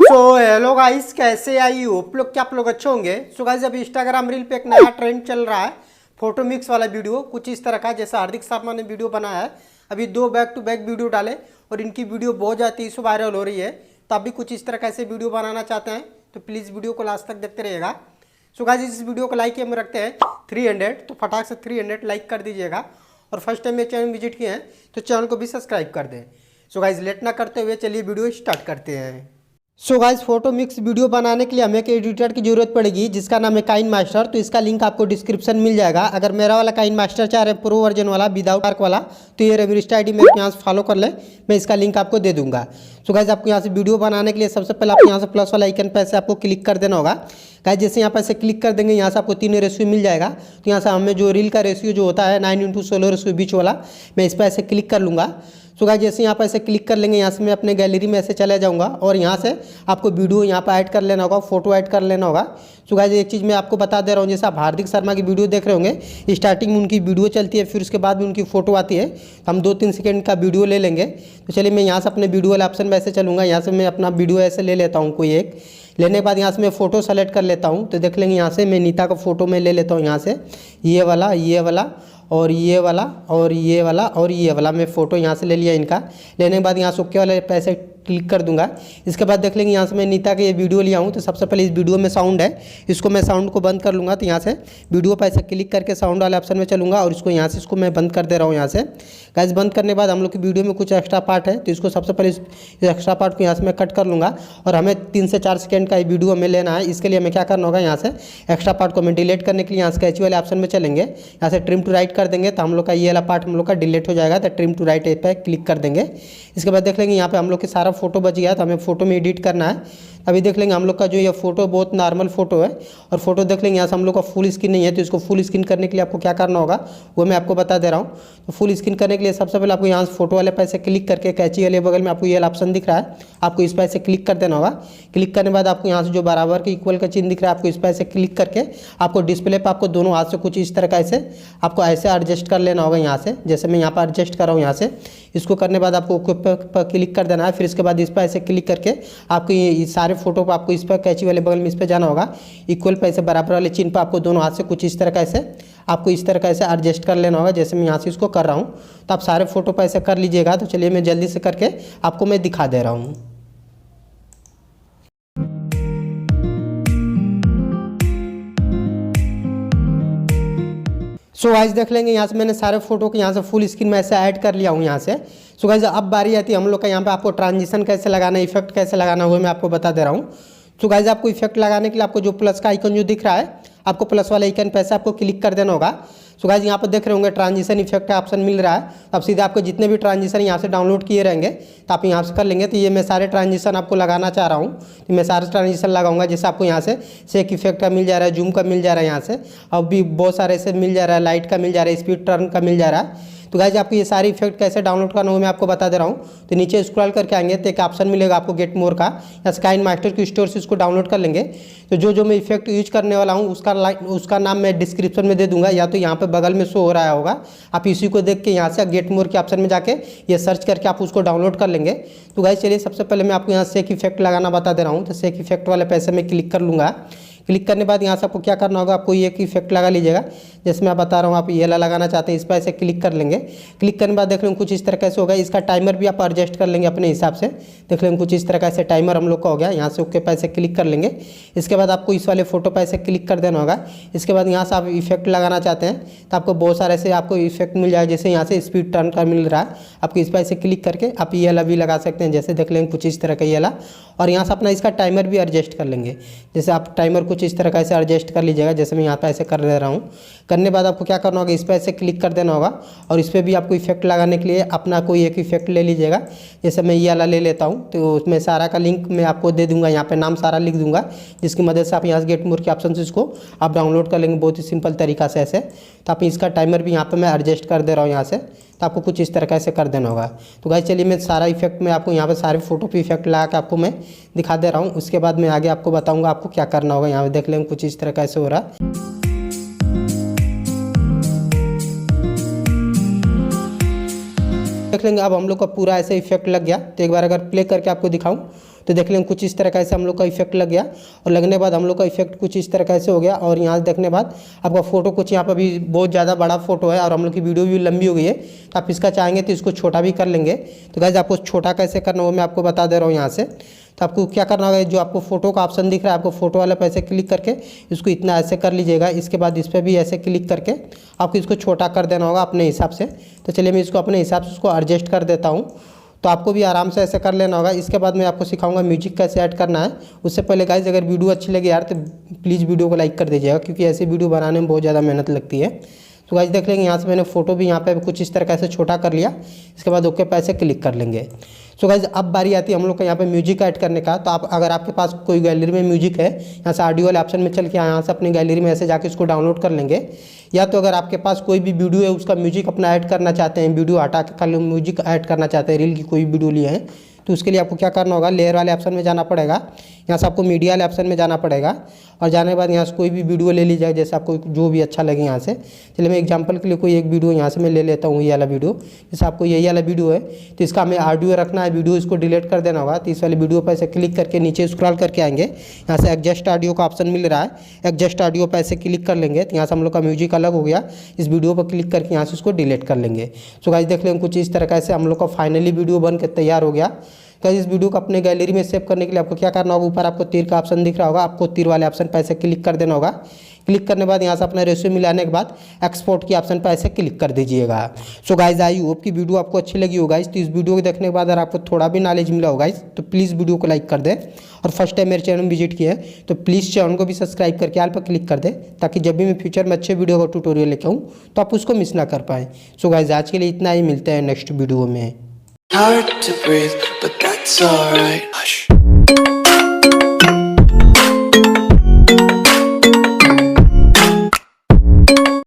Hello guys, कैसे I hope लोग क्या आप लोग अच्छे होंगे। सो गाइस, अभी इंस्टाग्राम रील पे एक नया ट्रेंड चल रहा है, फोटो मिक्स वाला वीडियो कुछ इस तरह का जैसा हार्दिक शर्मा ने वीडियो बनाया है। अभी 2 बैक टू बैक वीडियो डाले और इनकी वीडियो बहुत ज़्यादा इशू वायरल हो रही है। तो आप भी कुछ इस तरह का ऐसे वीडियो बनाना चाहते हैं तो प्लीज़ वीडियो को लास्ट तक देखते रहिएगा। सो गाइस, इस वीडियो को लाइक हम रखते हैं 300, तो फटाक से 300 लाइक कर दीजिएगा। और फर्स्ट टाइम मेरे चैनल विजिट किए हैं तो चैनल को भी सब्सक्राइब कर दें। सो गाइस, लेट ना करते हुए चलिए वीडियो स्टार्ट करते हैं। So guys, photo mix video बनाने के लिए हमें एक एडिटर की जरूरत पड़ेगी जिसका नाम है काइन मास्टर। तो इसका लिंक आपको डिस्क्रिप्शन मिल जाएगा। अगर मेरा वाला काइन मास्टर चाह रहे हैं प्रो वर्जन वाला विदाउट मार्क वाला, तो ये मेरी इंस्टा आईडी मेरे यहाँ से फॉलो कर ले, मैं इसका लिंक आपको दे दूंगा। सो गाइस, आपको यहाँ से वीडियो बनाने के लिए सबसे पहले आपको यहाँ से प्लस वाला आइकन पे ऐसे आपको क्लिक कर देना होगा। गाइस, जैसे यहाँ पर ऐसे क्लिक कर देंगे, यहाँ से आपको 3 रेशियो मिल जाएगा। तो यहाँ से हमें जो रील का रेशियो जो होता है 9:16 रेशियो बीच वाला, मैं इस पर ऐसे क्लिक कर लूँगा। सो गाइस, जैसे यहाँ पर ऐसे क्लिक कर लेंगे, यहाँ से मैं अपने गैलरी में ऐसे चले जाऊँगा और यहाँ से आपको वीडियो यहाँ पर ऐड कर लेना होगा, फोटो ऐड कर लेना होगा। सो गाइस, एक चीज़ मैं आपको बता दे रहा हूँ, जैसे आप हार्दिक शर्मा की वीडियो देख रहे होंगे, स्टार्टिंग में उनकी वीडियो चलती है, फिर उसके बाद में उनकी फ़ोटो आती है। तो हम 2-3 सेकंड का वीडियो ले लेंगे। तो चलिए मैं यहाँ से अपने वीडियो वाले ऑप्शन में ऐसे चलूँगा, यहाँ से मैं अपना वीडियो ऐसे ले लेता हूँ कोई एक। लेने के बाद यहाँ से मैं फ़ोटो सेलेक्ट कर लेता हूँ। तो देख लेंगे यहाँ से मैं नीता का फ़ोटो में ले लेता हूँ, यहाँ से ये वाला और ये वाला और ये वाला और ये वाला मैं फ़ोटो यहाँ से ले लिया इनका। लेने के बाद यहाँ से ओके वाले पैसे क्लिक कर दूंगा। इसके बाद देख लेंगे यहाँ से मैं नीता के ये वीडियो लिया हूँ। तो सबसे पहले इस वीडियो में साउंड है, इसको मैं साउंड को बंद कर लूँगा। तो यहाँ से वीडियो पर ऐसे क्लिक करके साउंड वाले ऑप्शन में चलूँगा और इसको यहाँ से इसको मैं बंद कर दे रहा हूँ। यहाँ से गाइस, बंद करने के बाद हम लोग की वीडियो में कुछ एक्स्ट्रा पार्ट है, तो इसको सबसे पहले इस एक्स्ट्रा पार्ट को यहाँ से मैं कट कर लूँगा। और हमें 3 से 4 सेकंड का ये वीडियो हमें लेना है। इसके लिए हमें क्या करना होगा, यहाँ से एक्स्ट्रा पार्ट को हमें डिलीट करने के लिए यहाँ से कैची वाले ऑप्शन में चलेंगे, यहाँ से ट्रिम टू राइट कर देंगे। तो हम लोग का ये वाला पार्ट हम लोग का डिलीट हो जाएगा। तो ट्रिम टू राइट पे क्लिक कर देंगे। इसके बाद देख लेंगे यहाँ पे हम लोग के सारा फोटो बच गया। तो हमें फोटो में एडिट करना है। अभी देख लेंगे हम लोग का जो ये फोटो बहुत नॉर्मल फोटो है और फोटो देख लेंगे यहाँ से हम लोग का फुल स्क्रीन नहीं है। तो इसको फुल स्क्रीन करने के लिए आपको क्या करना होगा वो मैं आपको बता दे रहा हूँ। तो फुल स्क्रीन करने के लिए सबसे पहले आपको यहाँ से फोटो वाले पे से क्लिक करके कैची वाले बगल में आपको ये ऑप्शन दिख रहा है, आपको इस पर से क्लिक कर देना होगा। क्लिक करने के बाद आपको यहाँ से जो बराबर के इक्वल का चिन्ह दिख रहा है, आपको इस पर से क्लिक करके आपको डिस्प्ले पर आपको दोनों हाथ से कुछ इस तरह का ऐसे आपको ऐसे एडजस्ट कर लेना होगा। यहाँ से जैसे मैं यहाँ पर एडजस्ट कर रहा हूँ, यहाँ से इसको करने के बाद आपको ओके पर क्लिक कर देना है। फिर इसके बाद इस पर ऐसे क्लिक करके आपको ये सारे फोटो पर आपको इस पर कैची वाले बगल में इस पर जाना होगा। इक्वल पे ऐसे बराबर वाले चिन्ह पर आपको दोनों हाथ से कुछ इस तरह का ऐसे आपको इस तरह का ऐसे एडजस्ट कर लेना होगा, जैसे मैं यहाँ से इसको कर रहा हूँ। तो आप सारे फोटो पर ऐसे कर लीजिएगा। तो चलिए मैं जल्दी से करके आपको मैं दिखा दे रहा हूँ। सो गाइस, देख लेंगे यहाँ से मैंने सारे फोटो को यहाँ से फुल स्क्रीन में ऐसे ऐड कर लिया हूँ यहाँ से। सो गाइस, अब बारी आती है हम लोग का यहाँ पे आपको ट्रांजिशन कैसे लगाना है, इफेक्ट कैसे लगाना है वो मैं आपको बता दे रहा हूँ। सो गाइस, आपको इफेक्ट लगाने के लिए आपको जो प्लस का आइकन जो दिख रहा है, आपको प्लस वाला आइकन पे ऐसे आपको क्लिक कर देना होगा। सो गाइस, यहाँ पर देख रहे होंगे ट्रांजिशन इफेक्ट का ऑप्शन मिल रहा है। तो अब सीधे आपको जितने भी ट्रांजिशन यहाँ से डाउनलोड किए रहेंगे तो आप यहाँ से कर लेंगे। तो ये मैं सारे ट्रांजिशन आपको लगाना चाह रहा हूँ, तो मैं सारे ट्रांजिशन लगाऊंगा। जैसे आपको यहाँ से शेक इफेक्ट का मिल जा रहा है, जूम का मिल जा रहा है, यहाँ से अब भी बहुत सारे ऐसे मिल जा रहा है, लाइट का मिल जा रहा है, स्पीड टर्न का मिल जा रहा है। तो गाइस, आपको ये सारी इफेक्ट कैसे डाउनलोड करना हो मैं आपको बता दे रहा हूँ। तो नीचे स्क्रॉल करके आएंगे तो एक ऑप्शन मिलेगा आपको गेट मोर का, या काइन मास्टर की स्टोर से इसको डाउनलोड कर लेंगे। तो जो मैं इफेक्ट यूज करने वाला हूँ उसका नाम मैं डिस्क्रिप्शन में दे दूंगा, या तो यहाँ पे बगल में शो हो रहा होगा। आप इसी को देख के यहाँ से गेट मोर के ऑप्शन में जाके ये सर्च करके आप उसको डाउनलोड कर लेंगे। तो गाइस, चलिए सबसे पहले मैं आपको यहाँ शेक इफेक्ट लगाना बता दे रहा हूँ। तो शेक इफेक्ट वाले पैसे में क्लिक कर लूँगा। क्लिक करने के बाद यहाँ से आपको क्या करना होगा, आपको ये इफेक्ट लगा लीजिएगा। जैसे मैं बता रहा हूँ, आप ये लगाना चाहते हैं, इस पर ऐसे क्लिक कर लेंगे। क्लिक करने के बाद देख लेंगे कुछ इस तरह कैसे होगा। इसका टाइमर भी आप एडजस्ट कर लेंगे अपने हिसाब से। देख लेंगे कुछ इस तरह का ऐसे टाइमर हम लोग का हो गया। यहाँ से ओके पे ऐसे क्लिक कर लेंगे। इसके बाद आपको इस वाले फोटो पर ऐसे क्लिक कर देना होगा। इसके बाद यहाँ से आप इफेक्ट लगाना चाहते हैं तो आपको बहुत सारे ऐसे आपको इफेक्ट मिल जाएगा। जैसे यहाँ से स्पीड टर्न का मिल रहा है, आपको इस पर ऐसे क्लिक करके आप ये वाला भी लगा सकते हैं। जैसे देख लेंगे कुछ इस तरह का ये वाला, और यहाँ से अपना इसका टाइमर भी एडजस्ट कर लेंगे। जैसे आप टाइमर कुछ इस तरह का ऐसे एडजस्ट कर लीजिएगा, जैसे मैं यहाँ पे ऐसे कर ले रहा हूँ। करने के बाद आपको क्या करना होगा, इस पर ऐसे क्लिक कर देना होगा और इस पर भी आपको इफेक्ट लगाने के लिए अपना कोई एक इफेक्ट ले लीजिएगा। जैसे मैं ये वाला ले लेता हूँ, तो उसमें सारा का लिंक मैं आपको दे दूंगा, यहाँ पे नाम सारा लिख दूंगा, जिसकी मदद से आप यहाँ से गेट मोर के ऑप्शन से इसको आप डाउनलोड कर लेंगे बहुत ही सिंपल तरीका से ऐसे। तो आप इसका टाइमर भी यहाँ पर मैं एडजस्ट कर दे रहा हूँ यहाँ से। तो आपको कुछ इस तरह का ऐसे कर देना होगा। तो गाइस, चलिए मैं सारा इफेक्ट में आपको यहाँ पे सारे फोटो पे इफेक्ट लगा के आपको मैं दिखा दे रहा हूँ। उसके बाद मैं आगे आपको बताऊँगा आपको क्या करना होगा। यहाँ पे देख लेंगे कुछ इस तरह का ऐसे हो रहा है। देख लेंगे अब हम लोग का पूरा ऐसे इफेक्ट लग गया। तो एक बार अगर प्ले करके आपको दिखाऊं तो देख लेंगे कुछ इस तरह से हम लोग का इफेक्ट लग गया, और लगने के बाद हम लोग का इफेक्ट कुछ इस तरह से हो गया। और यहाँ से देखने के बाद आपका फोटो कुछ यहाँ पर भी बहुत ज़्यादा बड़ा फोटो है और हम लोग की वीडियो भी लंबी हो गई है, तो आप इसका चाहेंगे तो इसको छोटा भी कर लेंगे। तो गाइस आपको छोटा कैसे करना हो मैं आपको बता दे रहा हूँ यहाँ से। तो आपको क्या करना होगा, जो आपको फोटो का ऑप्शन दिख रहा है, आपको फोटो वाले पे ऐसे क्लिक करके इसको इतना ऐसे कर लीजिएगा। इसके बाद इस पर भी ऐसे क्लिक करके आपको इसको छोटा कर देना होगा अपने हिसाब से। तो चलिए मैं इसको अपने हिसाब से उसको एडजस्ट कर देता हूँ। तो आपको भी आराम से ऐसे कर लेना होगा। इसके बाद मैं आपको सिखाऊंगा म्यूजिक कैसे ऐड करना है। उससे पहले गाइस अगर वीडियो अच्छी लगे यार तो प्लीज़ वीडियो को लाइक कर दीजिएगा, क्योंकि ऐसे वीडियो बनाने में बहुत ज़्यादा मेहनत लगती है। तो गाइस देख लेंगे यहाँ से मैंने फोटो भी यहाँ पे कुछ इस तरह से छोटा कर लिया। इसके बाद ओके पे ऐसे क्लिक कर लेंगे। सो गाइस अब बारी आती है हम लोग का यहाँ पे म्यूजिक ऐड करने का। तो आप अगर आपके पास कोई गैलरी में म्यूजिक है, यहाँ से ऑडियो वाले ऑप्शन में चल के यहाँ से अपनी गैलरी में ऐसे जाके उसको डाउनलोड कर लेंगे। या तो अगर आपके पास कोई भी वीडियो है उसका म्यूजिक अपना ऐड करना चाहते हैं, वीडियो हटा के खाली म्यूजिक ऐड करना चाहते हैं, रील की कोई वीडियो लिए हैं, तो उसके लिए आपको क्या करना होगा, लेयर वाले ऑप्शन में जाना पड़ेगा। यहाँ से आपको मीडिया वाले ऑप्शन में जाना पड़ेगा और जाने के बाद यहाँ से कोई भी वीडियो ले लीजिएगा जैसे आपको जो भी अच्छा लगे यहाँ से। चलिए मैं एग्जांपल के लिए कोई एक वीडियो यहाँ से मैं ले लेता हूँ, ये वाला वीडियो। जैसे आपको यही वाला वीडियो है तो इसका हमें ऑडियो रखना है, वीडियो इसको डिलीट कर देना होगा। तो इस वाले वीडियो पर ऐसे क्लिक करके नीचे स्क्रॉल करके आएंगे, यहाँ से एडजस्ट ऑडियो का ऑप्शन मिल रहा है, एडजस्ट ऑडियो पर ऐसे क्लिक कर लेंगे। तो यहाँ से हम लोग का म्यूजिक अलग हो गया। इस वीडियो पर क्लिक करके यहाँ से उसको डिलीट कर लेंगे। सो गाइस देख लेंगे कुछ इस तरह से हम लोग का फाइनली वीडियो बन के तैयार हो गया। गाइस इस वीडियो को अपने गैलरी में सेव करने के लिए आपको क्या करना होगा, ऊपर आपको तीर का ऑप्शन दिख रहा होगा, आपको तीर वाले ऑप्शन पर ऐसे क्लिक कर देना होगा। क्लिक करने के बाद यहाँ से अपना रेशियो मिलाने के बाद एक्सपोर्ट के ऑप्शन पर ऐसे क्लिक कर दीजिएगा। सो गाइस आई होप कि वीडियो आपको अच्छी लगी होगा। तो इस वीडियो को देखने के बाद अगर आपको थोड़ा भी नॉलेज मिला होगा तो प्लीज़ वीडियो को लाइक कर दे, और फर्स्ट टाइम मेरे चैनल में विजिट किया है तो प्लीज़ चैनल को भी सब्सक्राइब करके आल पर क्लिक कर दे, ताकि जब भी मैं फ्यूचर में अच्छे वीडियो का ट्यूटोरियल लेके आऊँ तो आप उसको मिस ना कर पाएँ। सो गाइस आज के लिए इतना ही, मिलते हैं नेक्स्ट वीडियो में। Hard to breathe, but that's alright. Hush.